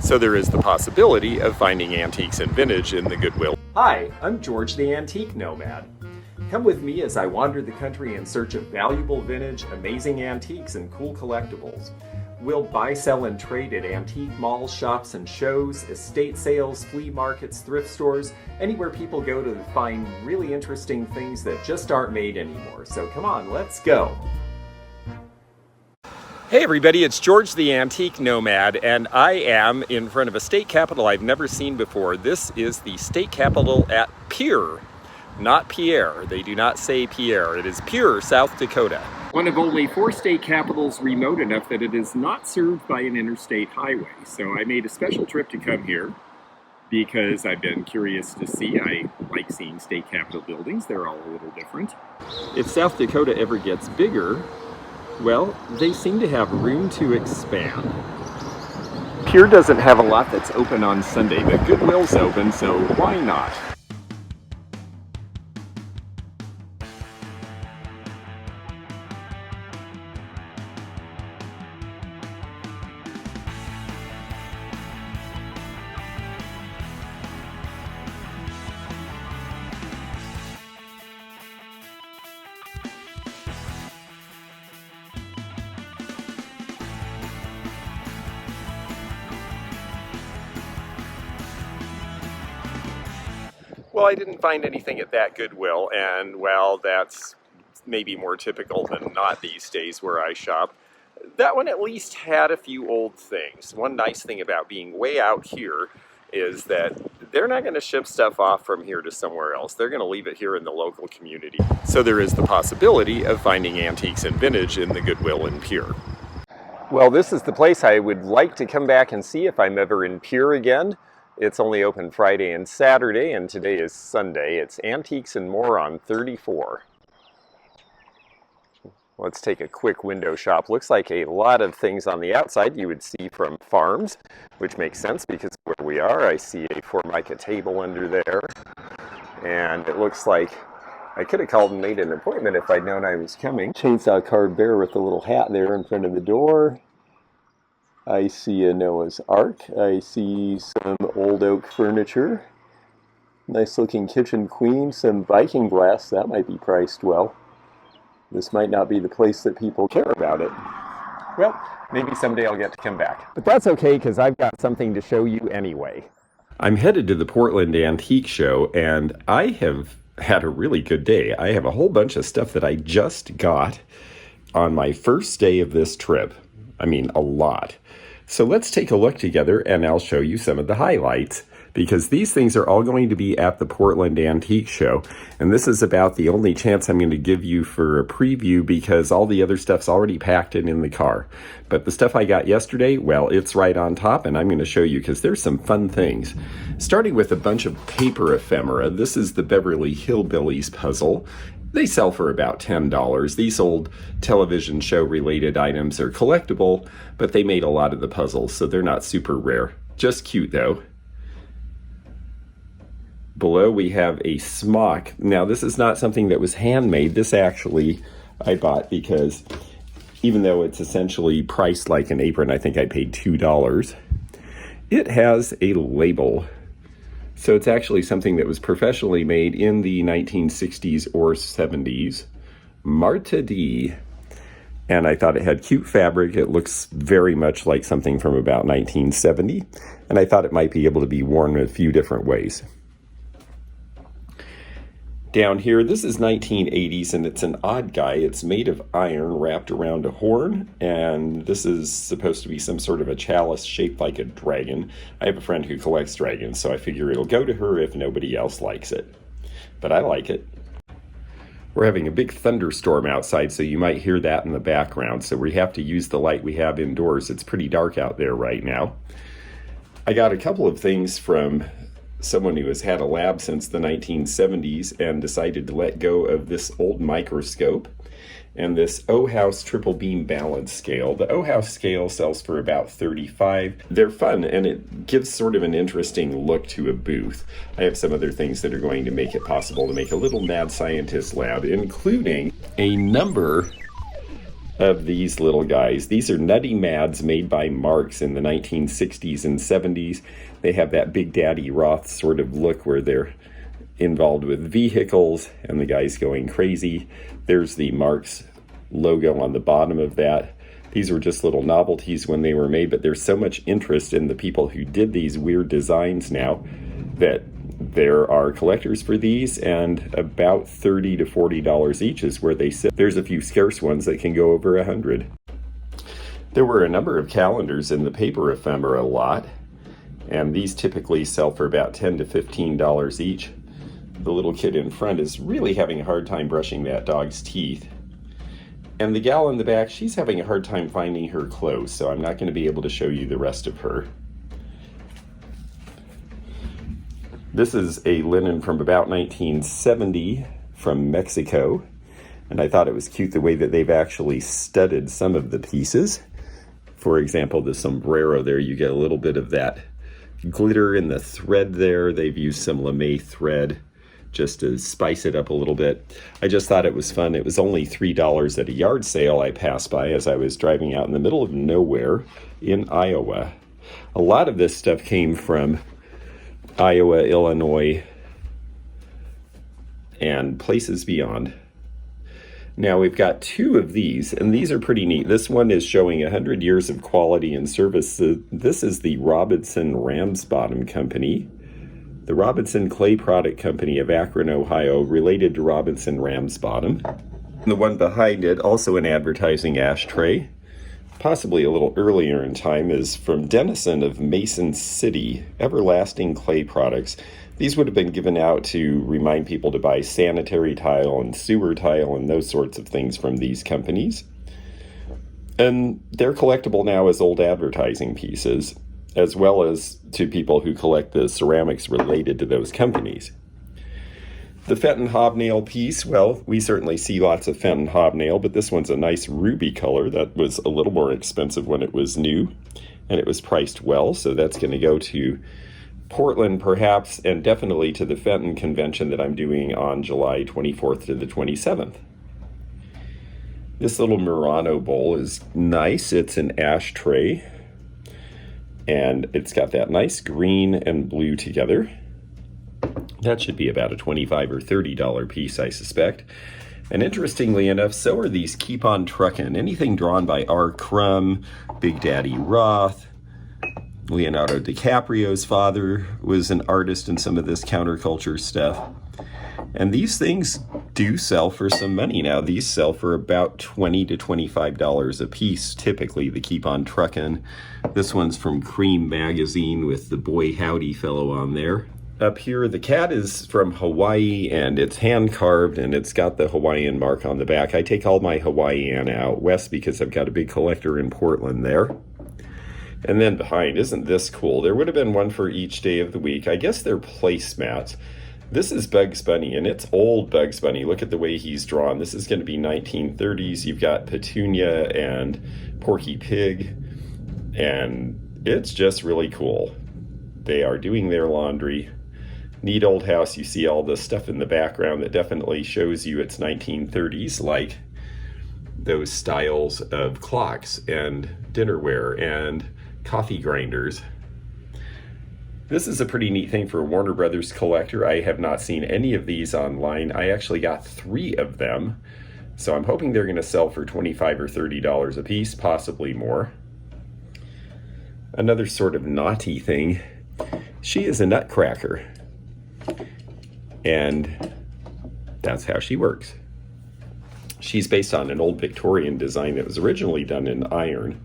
So there is the possibility of finding antiques and vintage in the Goodwill. Hi, I'm George the Antique Nomad. Come with me as I wander the country in search of valuable vintage, amazing antiques, and cool collectibles. We'll buy, sell, and trade at antique malls, shops, and shows, estate sales, flea markets, thrift stores, anywhere people go to find really interesting things that just aren't made anymore. So come on, let's go. Hey everybody, it's George the Antique Nomad, and I am in front of a state capitol I've never seen before. This is the state capitol at Pewter, not Pierre. They do not say Pierre. It is Pewter, South Dakota. One of only 4 state capitals remote enough that it is not served by an interstate highway. So I made a special trip to come here because I've been curious to see. I like seeing state capitol buildings. They're all a little different. If South Dakota ever gets bigger, well, they seem to have room to expand. Pewter doesn't have a lot that's open on Sunday, but Goodwill's open, so why not? Well, I didn't find anything at that Goodwill, and well, that's maybe more typical than not these days where I shop. That one at least had a few old things. One nice thing about being way out here is that they're not going to ship stuff off from here to somewhere else. They're going to leave it here in the local community. So there is the possibility of finding antiques and vintage in the Goodwill in Pewter. Well, this is the place I would like to come back and see if I'm ever in Pewter again. It's only open Friday and Saturday, and today is Sunday. It's Antiques and More on 34. Let's take a quick window shop. Looks like a lot of things on the outside you would see from farms, which makes sense because where we are, I see a Formica table under there. And it looks like I could have called and made an appointment if I'd known I was coming. Chainsaw carved bear with a little hat there in front of the door. I see a Noah's Ark. I see some old oak furniture. Nice looking kitchen queen. Some Viking glass. That might be priced well. This might not be the place that people care about it. Well, maybe someday I'll get to come back. But that's okay because I've got something to show you anyway. I'm headed to the Portland Antique Show, and I have had a really good day. I have a whole bunch of stuff that I just got on my first day of this trip. I mean, a lot. So let's take a look together and I'll show you some of the highlights, because these things are all going to be at the Portland Antique Show. And this is about the only chance I'm going to give you for a preview because all the other stuff's already packed in the car. But the stuff I got yesterday, well, it's right on top, and I'm going to show you because there's some fun things. Starting with a bunch of paper ephemera. This is the Beverly Hillbillies puzzle. They sell for about $10. These old television show related items are collectible, but they made a lot of the puzzles, so they're not super rare. Just cute though. Below we have a Smock. Now this is not something that was handmade. This actually I bought because even though it's essentially priced like an apron, I think I paid $2. It has a label. So it's actually something that was professionally made in the 1960s or 70s. Marta D. And I thought it had cute fabric. It looks very much like something from about 1970. And I thought it might be able to be worn in a few different ways. Down here, this is 1980s, and it's an odd guy. It's made of iron wrapped around a horn, and this is supposed to be some sort of a chalice shaped like a dragon. I have a friend who collects dragons, so I figure it'll go to her if nobody else likes it. But I like it. We're having a big thunderstorm outside, so you might hear that in the background, so we have to use the light we have indoors. It's pretty dark out there right now. I got a couple of things from someone who has had a lab since the 1970s and decided to let go of this old microscope and this O-House triple beam balance scale. The O-House scale sells for about $35. They're fun, and it gives sort of an interesting look to a booth. I have some other things that are going to make it possible to make a little mad scientist lab, including a number of these little guys. These are Nutty Mads made by Marks in the 1960s and 70s. They have that Big Daddy Roth sort of look where they're involved with vehicles and the guy's going crazy. There's the Marks logo on the bottom of that. These were just little novelties when they were made, but there's so much interest in the people who did these weird designs now that there are collectors for these, and about $30 to $40 each is where they sit. There's a few scarce ones that can go over $100. There were a number of calendars in the paper ephemera lot, and these typically sell for about $10 to $15 each. The little kid in front is really having a hard time brushing that dog's teeth. And the gal in the back, she's having a hard time finding her clothes, so I'm not going to be able to show you the rest of her. This is a linen from about 1970 from Mexico, and I thought it was cute the way that they've actually studded some of the pieces. For example, the sombrero there, you get a little bit of that glitter in the thread there. They've used some lame thread just to spice it up a little bit. I just thought it was fun. It was only $3 at a yard sale I passed by as I was driving out in the middle of nowhere in Iowa. A lot of this stuff came from Iowa, Illinois, and places beyond. Now we've got two of these, and these are pretty neat. This one is showing 100 years of quality and service. This is the Robinson Ramsbottom Company. The Robinson Clay Product Company of Akron, Ohio, related to Robinson Ramsbottom. And the one behind it, also an advertising ashtray, possibly a little earlier in time, is from Dennison of Mason City, Everlasting Clay Products. These would have been given out to remind people to buy sanitary tile and sewer tile and those sorts of things from these companies. And they're collectible now as old advertising pieces, as well as to people who collect the ceramics related to those companies. The Fenton Hobnail piece, well, we certainly see lots of Fenton Hobnail, but this one's a nice ruby color that was a little more expensive when it was new, and it was priced well, so that's going to go to Portland perhaps, and definitely to the Fenton convention that I'm doing on July 24th to the 27th. This little Murano Bowl is nice. It's an ashtray, and it's got that nice green and blue together. That should be about a $25 or $30 piece, I suspect. And interestingly enough, so are these Keep On Truckin'. Anything drawn by R. Crumb, Big Daddy Roth. Leonardo DiCaprio's father was an artist in some of this counterculture stuff. And these things do sell for some money now. These sell for about $20 to $25 a piece, typically, the Keep On Truckin'. This one's from Cream Magazine with the Boy Howdy fellow on there. Up here, the cat is from Hawaii, and it's hand-carved, and it's got the Hawaiian mark on the back. I take all my Hawaiian out west because I've got a big collector in Portland there. And then behind, isn't this cool? There would have been one for each day of the week. I guess they're placemats. This is Bugs Bunny, and it's old Bugs Bunny. Look at the way he's drawn. This is going to be 1930s. You've got Petunia and Porky Pig, and it's just really cool. They are doing their laundry. Neat old house. You see all the stuff in the background that definitely shows you it's 1930s, like those styles of clocks and dinnerware and coffee grinders. This is a pretty neat thing for a Warner Brothers collector. I have not seen any of these online. I actually got 3 of them, so I'm hoping they're going to sell for $25 or $30 a piece, possibly more. Another sort of naughty thing. She is a nutcracker, and that's how she works. She's based on an old Victorian design that was originally done in iron.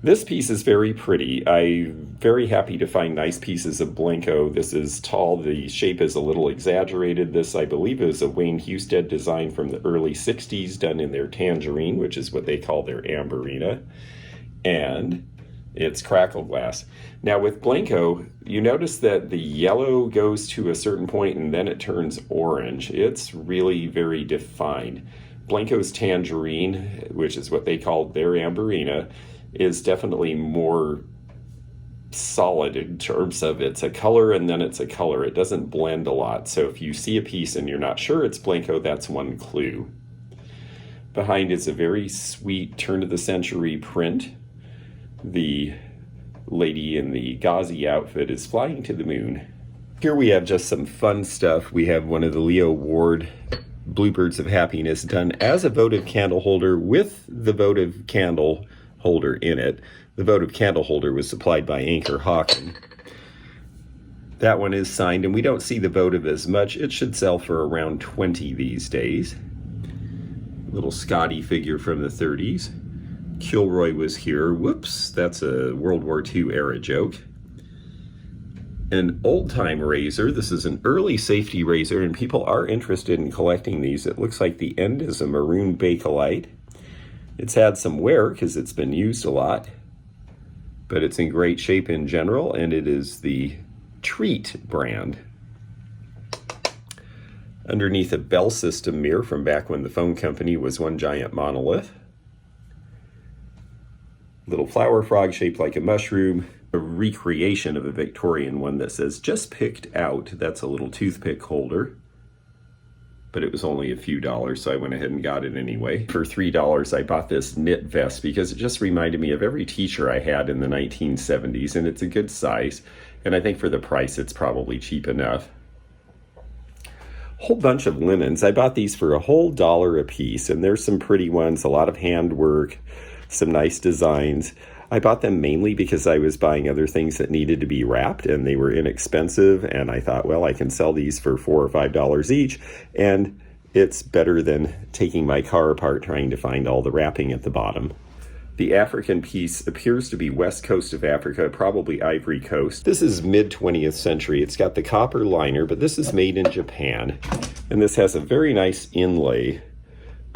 This piece is very pretty. I'm very happy to find nice pieces of Blenko. This is tall. The shape is a little exaggerated. This, I believe, is a Wayne Husted design from the early 60s, done in their tangerine, which is what they call their amberina. And it's crackle glass. Now with Blenko, you notice that the yellow goes to a certain point and then it turns orange. It's really very defined. Blenko's tangerine, which is what they call their amberina, is definitely more solid in terms of it's a color and then it's a color. It doesn't blend a lot. So if you see a piece and you're not sure it's Blenko, that's one clue. Behind is a very sweet turn-of-the-century print. The lady in the gauzy outfit is flying to the moon. Here we have just some fun stuff. We have one of the Leo Ward Bluebirds of Happiness done as a votive candle holder with the votive candle holder in it. The votive candle holder was supplied by Anchor Hawken. That one is signed, and we don't see the votive as much. It should sell for around 20 these days. Little Scotty figure from the 30s. Kilroy was here. Whoops, that's a World War II era joke. An old-time razor. This is an early safety razor, and people are interested in collecting these. It looks like the end is a maroon Bakelite. It's had some wear because it's been used a lot, but it's in great shape in general, and it is the Treat brand. Underneath a Bell System mirror from back when the phone company was one giant monolith. Little flower frog shaped like a mushroom. A recreation of a Victorian one that says just picked out. That's a little toothpick holder. But it was only a few dollars, so I went ahead and got it anyway. For $3, I bought this knit vest because it just reminded me of every teacher I had in the 1970s, and it's a good size. And I think for the price, it's probably cheap enough. Whole bunch of linens. I bought these for a whole $1 a piece, and there's some pretty ones, a lot of handwork, some nice designs. I bought them mainly because I was buying other things that needed to be wrapped, and they were inexpensive, and I thought, well, I can sell these for $4 or $5 each, and it's better than taking my car apart trying to find all the wrapping at the bottom. The African piece appears to be west coast of Africa, probably Ivory Coast. This is mid-20th century. It's got the copper liner, but this is made in Japan. And this has a very nice inlay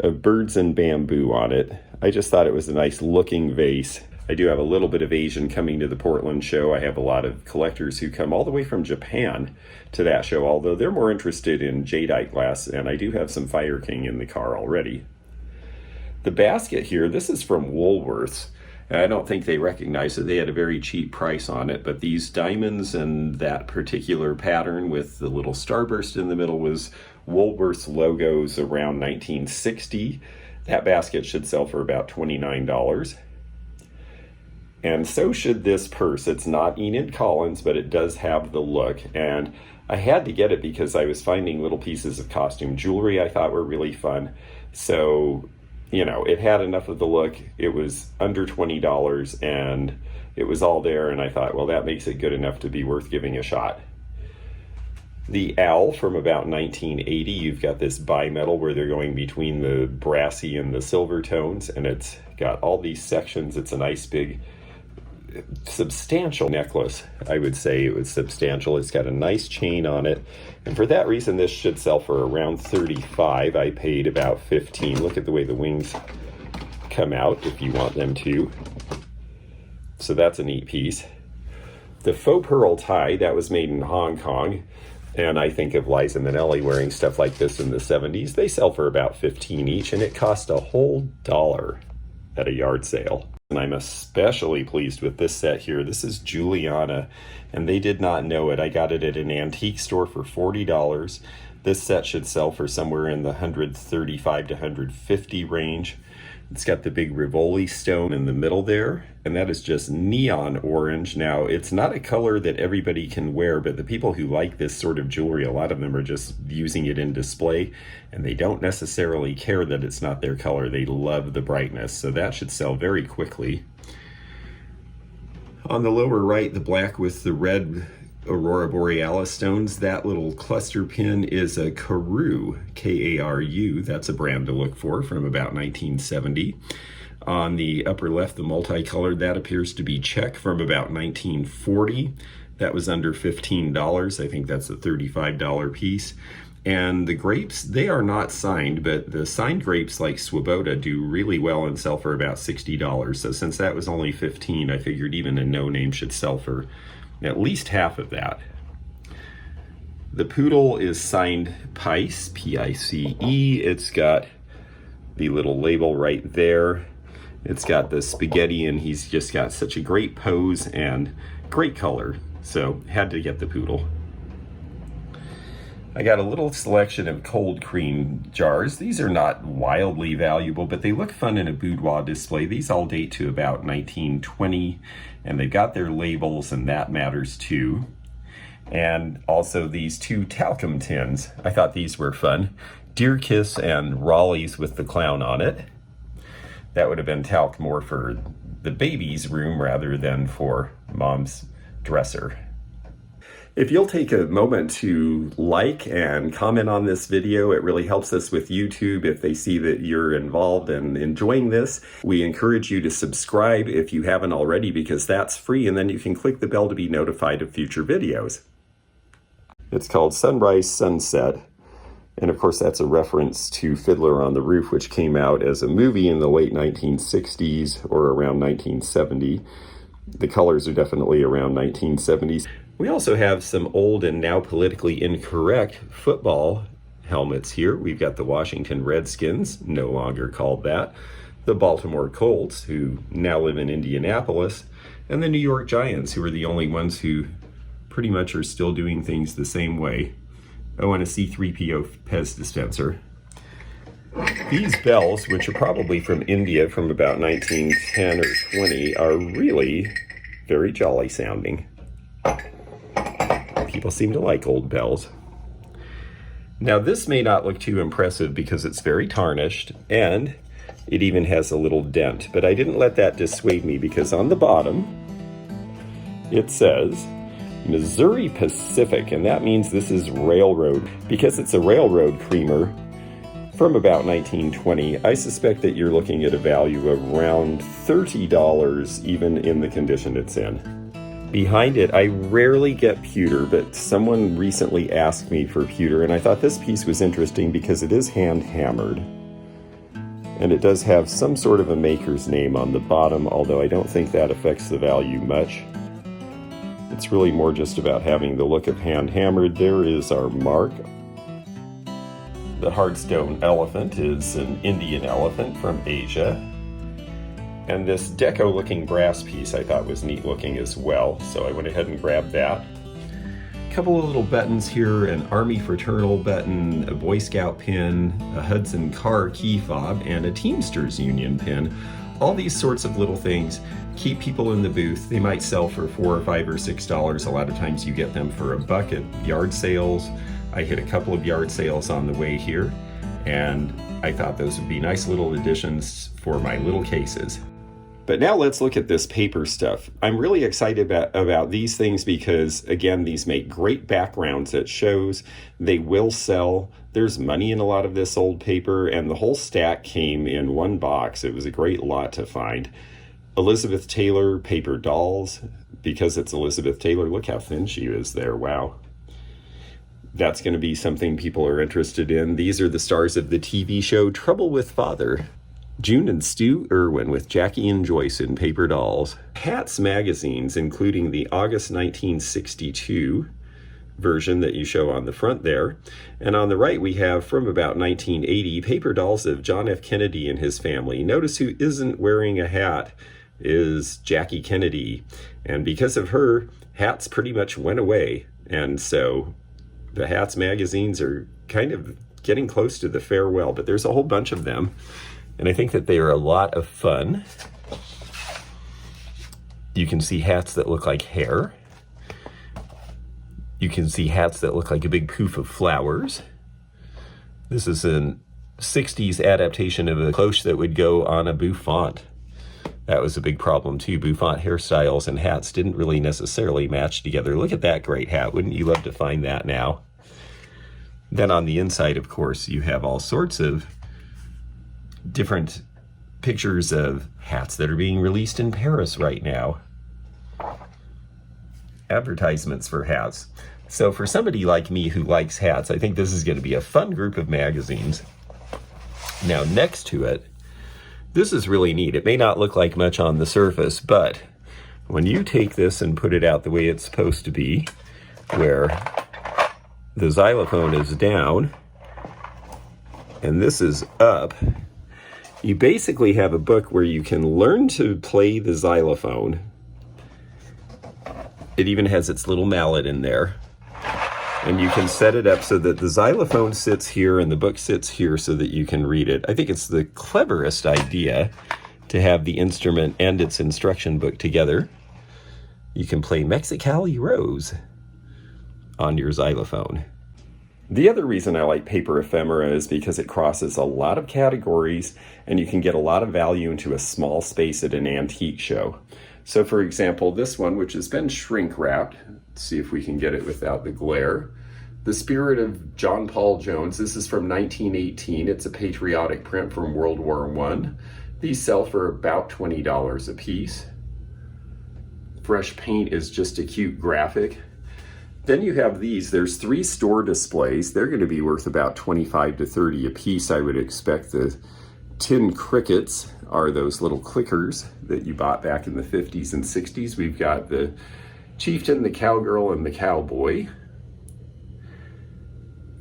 of birds and bamboo on it. I just thought it was a nice looking vase. I do have a little bit of Asian coming to the Portland show. I have a lot of collectors who come all the way from Japan to that show, although they're more interested in jadeite glass, and I do have some Fire King in the car already. The basket here, this is from Woolworths. I don't think they recognize it. They had a very cheap price on it, but these diamonds and that particular pattern with the little starburst in the middle was Woolworths logos around 1960. That basket should sell for about $29. And so should this purse. It's not Enid Collins, but it does have the look. And I had to get it because I was finding little pieces of costume jewelry I thought were really fun. So, you know, it had enough of the look. It was under $20 and it was all there. And I thought, well, that makes it good enough to be worth giving a shot. The owl from about 1980, you've got this bimetal where they're going between the brassy and the silver tones, and it's got all these sections. It's a nice big substantial necklace. I would say it was substantial. It's got a nice chain on it, and for that reason this should sell for around $35. I paid about $15. Look at the way the wings come out if you want them to. So that's a neat piece. The Faux Pearl Tie, that was made in Hong Kong, and I think of Liza Minnelli wearing stuff like this in the 70s. They sell for about $15 each, and it cost a whole $1 at a yard sale. And I'm especially pleased with this set here. This is Juliana, and they did not know it. I got it at an antique store for $40. This set should sell for somewhere in the $135 to $150 range. It's got the big Rivoli stone in the middle there, and that is just neon orange. Now, it's not a color that everybody can wear, but the people who like this sort of jewelry, a lot of them are just using it in display, and they don't necessarily care that it's not their color. They love the brightness, so that should sell very quickly. On the lower right, the black with the red Aurora Borealis stones, that little cluster pin is a Karu, K-A-R-U. That's a brand to look for from about 1970. On the upper left, the multicolored, that appears to be Czech from about 1940. That was under $15. I think that's a $35 piece. And the grapes, they are not signed, but the signed grapes like Swoboda do really well and sell for about $60. So since that was only $15, I figured even a no-name should sell for at least half of that. The poodle is signed Pice, P-I-C-E. It's got the little label right there. It's got the spaghetti, and he's just got such a great pose and great color. So had to get the poodle. I got a little selection of cold cream jars. These are not wildly valuable, but they look fun in a boudoir display. These all date to about 1920, and they've got their labels, and that matters too. And also these two talcum tins. I thought these were fun. Deer Kiss and Raleigh's with the clown on it. That would have been talc more for the baby's room rather than for mom's dresser. If you'll take a moment to like and comment on this video, it really helps us with YouTube if they see that you're involved and enjoying this. We encourage you to subscribe if you haven't already, because that's free, and then you can click the bell to be notified of future videos. It's called Sunrise Sunset, and of course that's a reference to Fiddler on the Roof, which came out as a movie in the late 1960s or around 1970. The colors are definitely around 1970s. We also have some old and now politically incorrect football helmets here. We've got the Washington Redskins, no longer called that, the Baltimore Colts, who now live in Indianapolis, and the New York Giants, who are the only ones who pretty much are still doing things the same way. Oh, and a C-3PO Pez dispenser. These bells, which are probably from India from about 1910 or 20, are really very jolly sounding. People seem to like old bells. Now this may not look too impressive because it's very tarnished and it even has a little dent, but I didn't let that dissuade me, because on the bottom it says Missouri Pacific, and that means this is railroad. Because it's a railroad creamer from about 1920, I suspect that you're looking at a value of around $30 even in the condition it's in. Behind it, I rarely get pewter, but someone recently asked me for pewter, and I thought this piece was interesting because it is hand hammered. And it does have some sort of a maker's name on the bottom, although I don't think that affects the value much. It's really more just about having the look of hand hammered. There is our mark. The hardstone elephant is an Indian elephant from Asia. And this deco-looking brass piece I thought was neat looking as well, so I went ahead and grabbed that. A couple of little buttons here, an Army Fraternal button, a Boy Scout pin, a Hudson Car key fob, and a Teamsters Union pin. All these sorts of little things keep people in the booth. They might sell for $4 or $5 or $6. A lot of times you get them for $1 at yard sales. I hit a couple of yard sales on the way here, and I thought those would be nice little additions for my little cases. But now let's look at this paper stuff. I'm really excited about these things because, again, these make great backgrounds at shows. They will sell. There's money in a lot of this old paper, and the whole stack came in one box. It was a great lot to find. Elizabeth Taylor paper dolls. Because it's Elizabeth Taylor, look how thin she is there. Wow. That's going to be something people are interested in. These are the stars of the TV show Trouble with Father. June and Stu Irwin with Jackie and Joyce in paper dolls. Hats magazines, including the August 1962 version that you show on the front there. And on the right we have, from about 1980, paper dolls of John F. Kennedy and his family. Notice who isn't wearing a hat is Jackie Kennedy. And because of her, hats pretty much went away. And so the hats magazines are kind of getting close to the farewell, but there's a whole bunch of them. And I think that they are a lot of fun. You can see hats that look like hair. You can see hats that look like a big poof of flowers. This is a 60s adaptation of a cloche that would go on a bouffant. That was a big problem too. Bouffant hairstyles and hats didn't really necessarily match together. Look at that great hat. Wouldn't you love to find that now? Then on the inside, of course, you have all sorts of different pictures of hats that are being released in Paris right now. Advertisements for hats. So for somebody like me who likes hats, I think this is going to be a fun group of magazines. Now next to it, this is really neat. It may not look like much on the surface, but when you take this and put it out the way it's supposed to be, where the xylophone is down and this is up, you basically have a book where you can learn to play the xylophone. It even has its little mallet in there. And you can set it up so that the xylophone sits here and the book sits here so that you can read it. I think it's the cleverest idea to have the instrument and its instruction book together. You can play Mexicali Rose on your xylophone. The other reason I like paper ephemera is because it crosses a lot of categories and you can get a lot of value into a small space at an antique show. So for example, this one, which has been shrink wrapped, let's see if we can get it without the glare. The Spirit of John Paul Jones. This is from 1918. It's a patriotic print from World War I. These sell for about $20 a piece. Fresh paint is just a cute graphic. Then you have these. There's 3 store displays. They're going to be worth about $25 to $30 a piece, I would expect. The tin crickets are those little clickers that you bought back in the 50s and 60s. We've got the chieftain, the cowgirl, and the cowboy.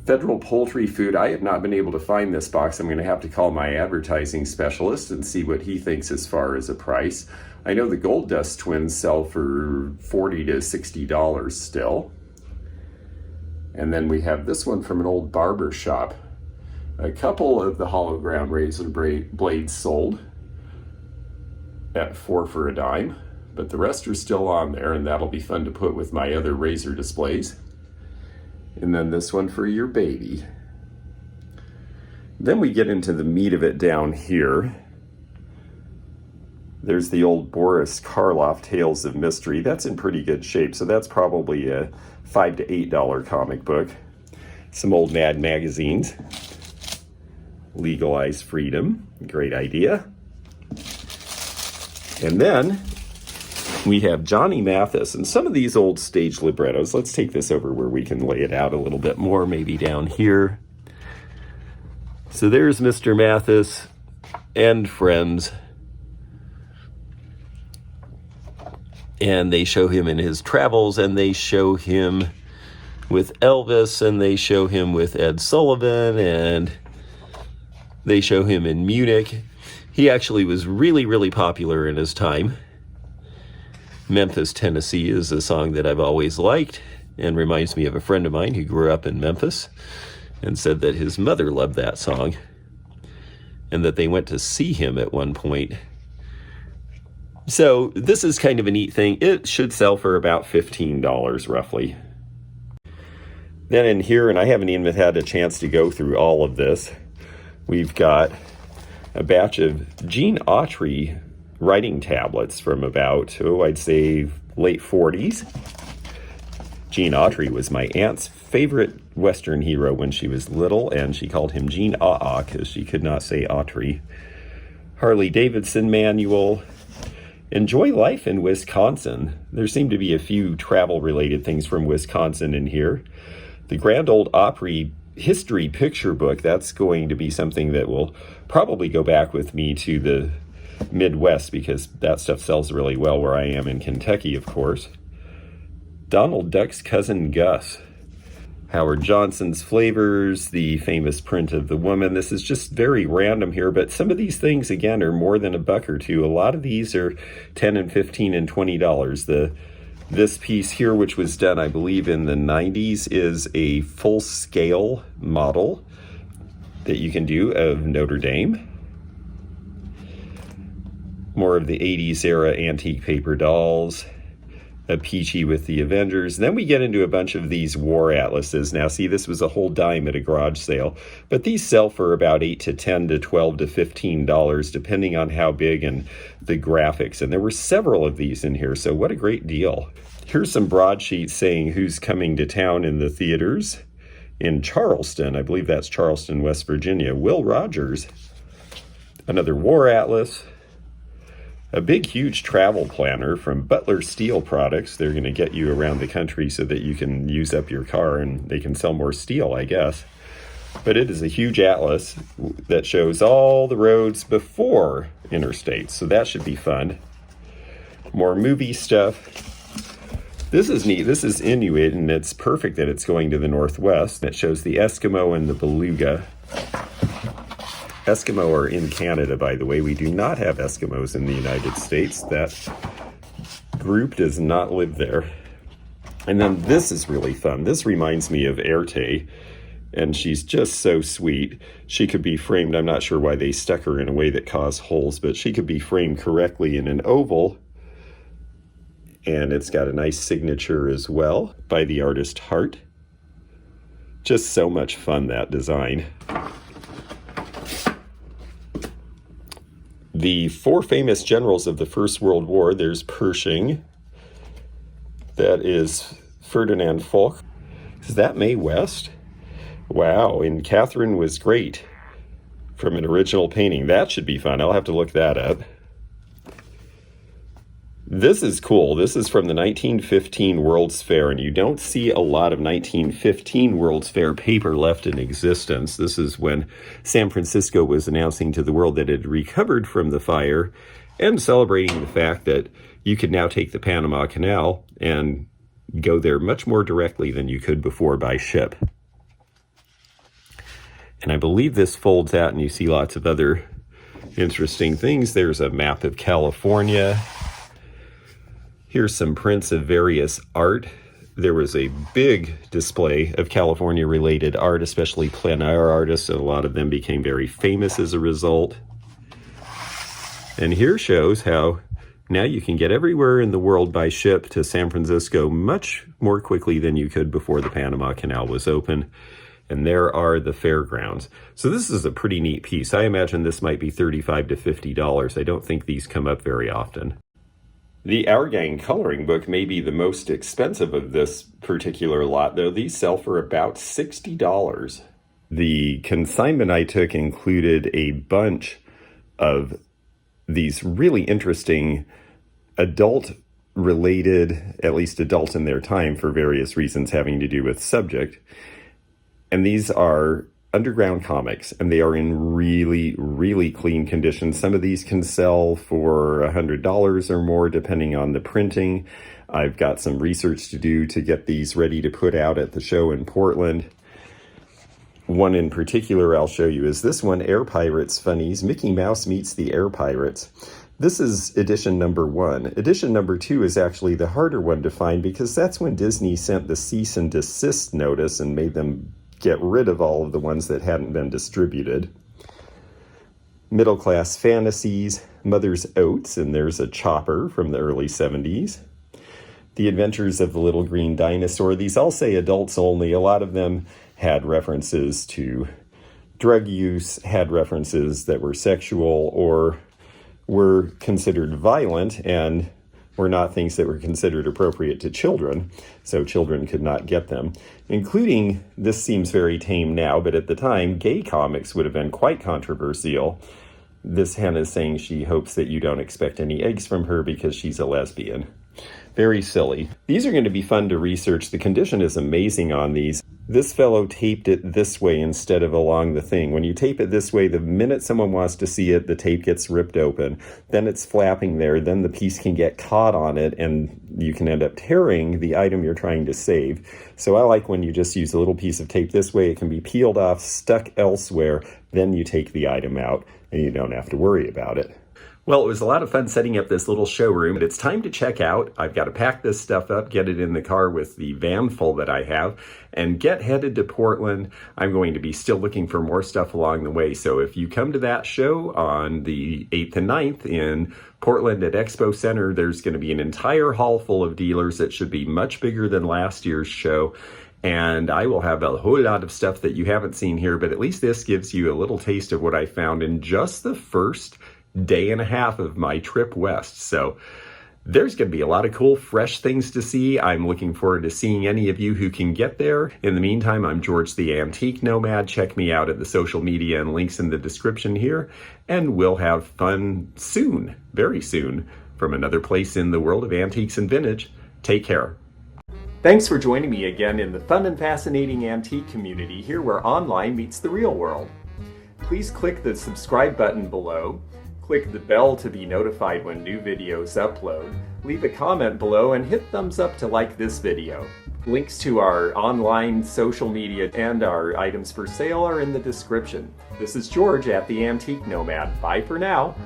Federal poultry food. I have not been able to find this box. I'm going to have to call my advertising specialist and see what he thinks as far as a price. I know the Gold Dust twins sell for $40 to $60 still. And then we have this one from an old barber shop. A couple of the hollow ground razor blades sold at $4 for a dime, but the rest are still on there, and that'll be fun to put with my other razor displays. And then this one for your baby. Then we get into the meat of it down here. There's the old Boris Karloff Tales of Mystery. That's in pretty good shape, so that's probably a $5 to $8 comic book. Some old Mad magazines. Legalize Freedom, great idea. And then we have Johnny Mathis and some of these old stage librettos. Let's take this over where we can lay it out a little bit more, maybe down here. So there's Mr. Mathis and friends. And they show him in his travels, and they show him with Elvis, and they show him with Ed Sullivan, and they show him in Munich. He actually was really, really popular in his time. Memphis, Tennessee is a song that I've always liked and reminds me of a friend of mine who grew up in Memphis and said that his mother loved that song and that they went to see him at one point. So this is kind of a neat thing. It should sell for about $15 roughly. Then in here, and I haven't even had a chance to go through all of this, we've got a batch of Gene Autry writing tablets from about, I'd say late 40s. Gene Autry was my aunt's favorite Western hero when she was little, and she called him Gene Ah because she could not say Autry. Harley Davidson manual. Enjoy life in Wisconsin. There seem to be a few travel-related things from Wisconsin in here. The Grand Ole Opry history picture book, that's going to be something that will probably go back with me to the Midwest because that stuff sells really well where I am in Kentucky, of course. Donald Duck's Cousin Gus. Howard Johnson's Flavors, the famous print of the woman. This is just very random here, but some of these things, again, are more than $1 or $2. A lot of these are $10 and $15 and $20. This piece here, which was done, I believe, in the 90s, is a full-scale model that you can do of Notre Dame. More of the 80s era antique paper dolls. A Peachy with the Avengers. Then we get into a bunch of these war atlases. Now, see, this was a whole dime at a garage sale, but these sell for about $8 to $10 to $12 to $15, depending on how big and the graphics. And there were several of these in here, so what a great deal. Here's some broadsheets saying who's coming to town in the theaters. In Charleston, I believe that's Charleston, West Virginia, Will Rogers. Another war atlas. A big, huge travel planner from Butler Steel Products. They're going to get you around the country so that you can use up your car and they can sell more steel, I guess. But it is a huge atlas that shows all the roads before interstates, so that should be fun. More movie stuff. This is neat. This is Inuit, and it's perfect that it's going to the Northwest. It shows the Eskimo and the Beluga. Eskimo are in Canada, by the way. We do not have Eskimos in the United States. That group does not live there. And then this is really fun. This reminds me of Erte, and she's just so sweet. She could be framed, I'm not sure why they stuck her in a way that caused holes, but she could be framed correctly in an oval. And it's got a nice signature as well by the artist Hart. Just so much fun, that design. The 4 famous generals of the First World War, there's Pershing. That is Ferdinand Foch. Is that Mae West? Wow, and Catherine was great from an original painting. That should be fun. I'll have to look that up. This is cool. This is from the 1915 World's Fair, and you don't see a lot of 1915 World's Fair paper left in existence. This is when San Francisco was announcing to the world that it had recovered from the fire and celebrating the fact that you could now take the Panama Canal and go there much more directly than you could before by ship. And I believe this folds out and you see lots of other interesting things. There's a map of California. Here's some prints of various art. There was a big display of California-related art, especially plein air artists, and a lot of them became very famous as a result. And here shows how now you can get everywhere in the world by ship to San Francisco much more quickly than you could before the Panama Canal was open. And there are the fairgrounds. So this is a pretty neat piece. I imagine this might be $35 to $50. I don't think these come up very often. The Our Gang coloring book may be the most expensive of this particular lot, though these sell for about $60. The consignment I took included a bunch of these really interesting adult-related, at least adult in their time for various reasons having to do with subject. And these are underground comics, and they are in really, really clean condition. Some of these can sell for $100 or more, depending on the printing. I've got some research to do to get these ready to put out at the show in Portland. One in particular I'll show you is this one, Air Pirates Funnies, Mickey Mouse Meets the Air Pirates. This is edition number 1. Edition number 2 is actually the harder one to find because that's when Disney sent the cease and desist notice and made them get rid of all of the ones that hadn't been distributed. Middle Class Fantasies, Mother's Oats, and there's a chopper from the early 70s. The Adventures of the Little Green Dinosaur. These all say adults only. A lot of them had references to drug use, had references that were sexual or were considered violent, and were not things that were considered appropriate to children, so children could not get them. Including, this seems very tame now, but at the time, gay comics would have been quite controversial. This hen is saying she hopes that you don't expect any eggs from her because she's a lesbian. Very silly. These are going to be fun to research. The condition is amazing on these. This fellow taped it this way instead of along the thing. When you tape it this way, the minute someone wants to see it, the tape gets ripped open. Then it's flapping there. Then the piece can get caught on it, and you can end up tearing the item you're trying to save. So I like when you just use a little piece of tape this way. It can be peeled off, stuck elsewhere. Then you take the item out, and you don't have to worry about it. Well, it was a lot of fun setting up this little showroom, but it's time to check out. I've got to pack this stuff up, get it in the car with the van full that I have, and get headed to Portland. I'm going to be still looking for more stuff along the way. So if you come to that show on the 8th and 9th in Portland at Expo Center, there's going to be an entire hall full of dealers that should be much bigger than last year's show. And I will have a whole lot of stuff that you haven't seen here, but at least this gives you a little taste of what I found in just the first day and a half of my trip west. So there's going to be a lot of cool, fresh things to see. I'm looking forward to seeing any of you who can get there. In the meantime, I'm George the Antique Nomad. Check me out at the social media and links in the description here. And we'll have fun soon, very soon, from another place in the world of antiques and vintage. Take care. Thanks for joining me again in the fun and fascinating antique community here where online meets the real world. Please click the subscribe button below. Click the bell to be notified when new videos upload. Leave a comment below and hit thumbs up to like this video. Links to our online social media and our items for sale are in the description. This is George at the Antique Nomad. Bye for now.